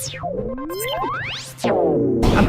I'm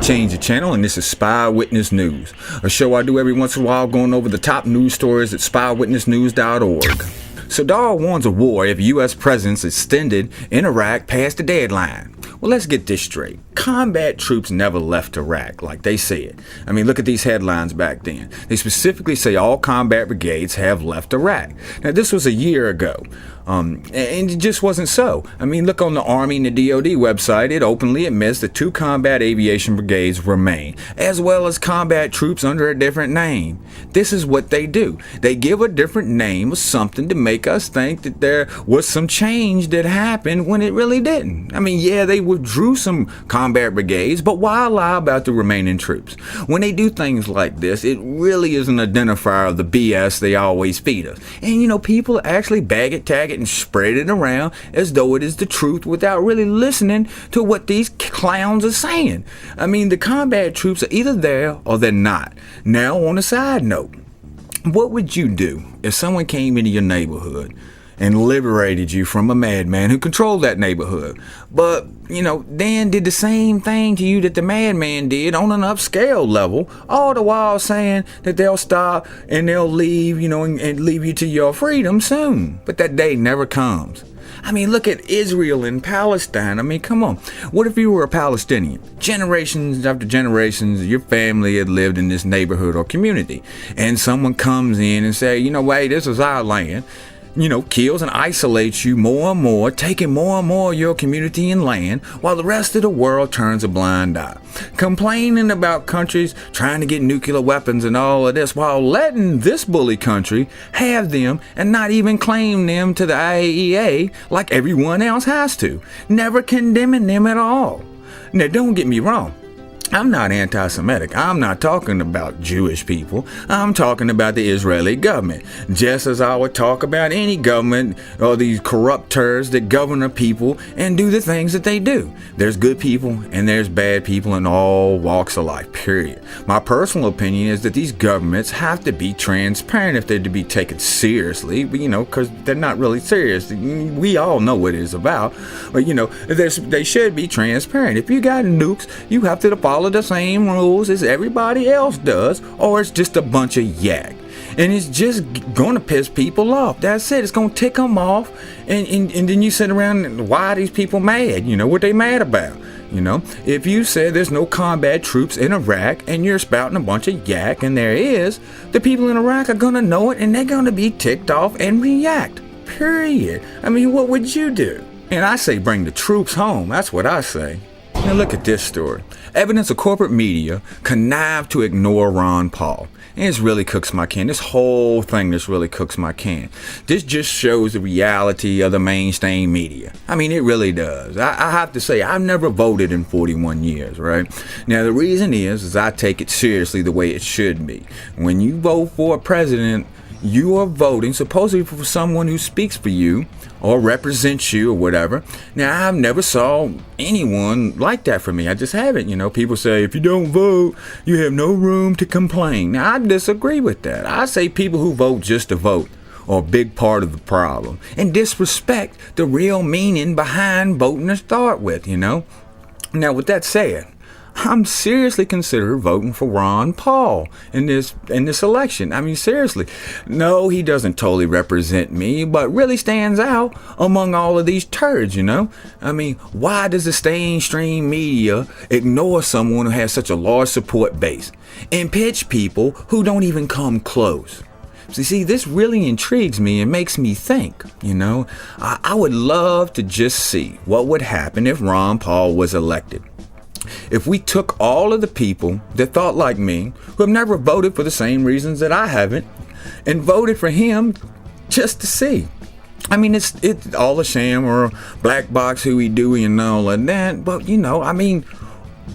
ChangeDaChannel, and this is SpyWitnessNews, a show I do every once in a while going over the top news stories at SpyWitnessNews.org. Sadr warns of war if U.S. presence extended in Iraq past the deadline. Well, let's get this straight. Combat troops never left Iraq, like they said. I mean, look at these headlines back then. They specifically say all combat brigades have left Iraq. Now, this was a year ago, and it just wasn't so. I mean, look on the Army and the DoD website. It openly admits that 2 combat aviation brigades remain, as well as combat troops under a different name. This is what they do. They give a different name of something to make us think that there was some change that happened when it really didn't. I mean, yeah, they withdrew some combat brigades, but why lie about the remaining troops? When they do things like this, it really is an identifier of the BS they always feed us. And you know, people actually bag it, tag it, and spread it around as though it is the truth without really listening to what these clowns are saying. I mean, the combat troops are either there or they're not. Now, on a side note, what would you do if someone came into your neighborhood and liberated you from a madman who controlled that neighborhood, but, you know, then did the same thing to you that the madman did on an upscale level, all the while saying that they'll stop and they'll leave, you know, and leave you to your freedom soon? But that day never comes. I mean, look at Israel and Palestine. I mean, come on. What if you were a Palestinian? Generations after generations, your family had lived in this neighborhood or community, and someone comes in and say, you know, hey, this is our land, you know, kills and isolates you more and more, taking more and more of your community and land, while the rest of the world turns a blind eye, complaining about countries trying to get nuclear weapons and all of this, while letting this bully country have them and not even claim them to the IAEA like everyone else has to, never condemning them at all. Now, don't get me wrong. I'm not anti-Semitic. I'm not talking about Jewish people. I'm talking about the Israeli government. Just as I would talk about any government or these corrupt turds that govern the people and do the things that they do. There's good people and there's bad people in all walks of life, period. My personal opinion is that these governments have to be transparent if they're to be taken seriously, but, you know, because they're not really serious. We all know what it's about. But, you know, they should be transparent. If you got nukes, you have to follow the same rules as everybody else does, or it's just a bunch of yak. And it's just going to piss people off. That's it. It's going to tick them off. And then you sit around and why are these people mad? You know, what they mad about? You know, if you say there's no combat troops in Iraq and you're spouting a bunch of yak, and there is, the people in Iraq are going to know it and they're going to be ticked off and react. Period. I mean, what would you do? And I say bring the troops home. That's what I say. Now look at this story. Evidence of corporate media connived to ignore Ron Paul. And this really cooks my can. This whole thing just really cooks my can. This just shows the reality of the mainstream media. I mean, it really does. I have to say, I've never voted in 41 years, right? Now, the reason is I take it seriously the way it should be. When you vote for a president, you are voting supposedly for someone who speaks for you or represents you or whatever. Now, I've never saw anyone like that for me. I just haven't. You know, people say, if you don't vote, you have no room to complain. Now, I disagree with that. I say people who vote just to vote are a big part of the problem and disrespect the real meaning behind voting to start with, you know. Now, with that said, I'm seriously considering voting for Ron Paul in this election. I mean, seriously. No, he doesn't totally represent me, but really stands out among all of these turds, you know? I mean, why does the mainstream media ignore someone who has such a large support base and pitch people who don't even come close? So, see, this really intrigues me and makes me think, you know? I would love to just see what would happen if Ron Paul was elected. If we took all of the people that thought like me, who have never voted for the same reasons that I haven't, and voted for him just to see. I mean, it's all a sham or a black box who we do and all of that, but, you know, I mean,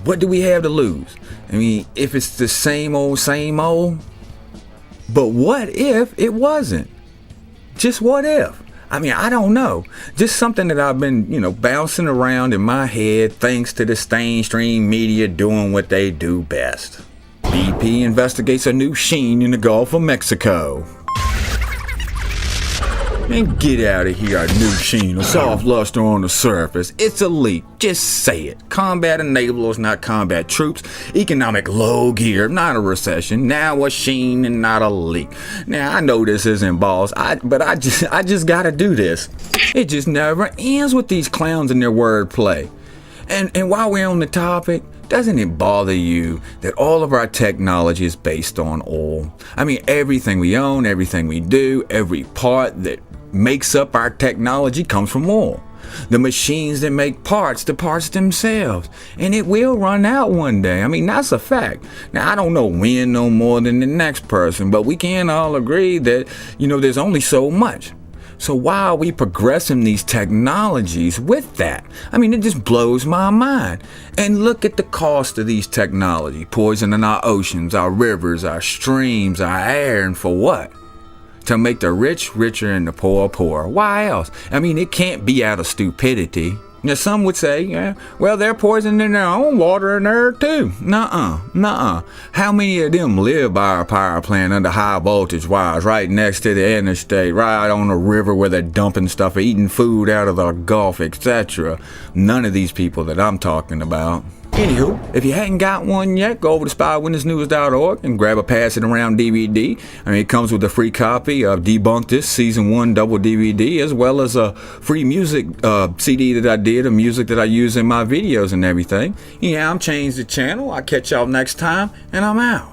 what do we have to lose? I mean, if it's the same old, but what if it wasn't? Just what if? I mean, I don't know. Just something that I've been, you know, bouncing around in my head thanks to the mainstream media doing what they do best. BP investigates a new sheen in the Gulf of Mexico. Man, get out of here, a new sheen, a soft luster on the surface. It's a leak. Just say it. Combat enablers, not combat troops. Economic low gear, not a recession. Now a sheen and not a leak. Now, I know this isn't balls, but I just gotta do this. It just never ends with these clowns and their wordplay. And while we're on the topic, doesn't it bother you that all of our technology is based on oil? I mean, everything we own, everything we do, every part that makes up our technology comes from oil. The machines that make parts, the parts themselves. And it will run out one day. I mean, that's a fact. Now, I don't know when no more than the next person, but we can all agree that, there's only so much. So why are we progressing these technologies with that? I mean, it just blows my mind. And look at the cost of these technology, poisoning our oceans, our rivers, our streams, our air, and for what? To make the rich richer and the poor poorer. Why else? I mean, it can't be out of stupidity. Now, some would say, well, they're poisoning their own water in there too. Nuh-uh. How many of them live by a power plant under high voltage wires right next to the interstate, right on the river where they're dumping stuff, eating food out of the Gulf, etc.? None of these people that I'm talking about. Anywho, if you hadn't got one yet, go over to SpyWitnessNews.org and grab a Pass It Around DVD. I mean, it comes with a free copy of Debunk This Season 1 double DVD, as well as a free music CD that I did, of music that I use in my videos and everything. Yeah, I'm ChangeDaChannel. I'll catch y'all next time, and I'm out.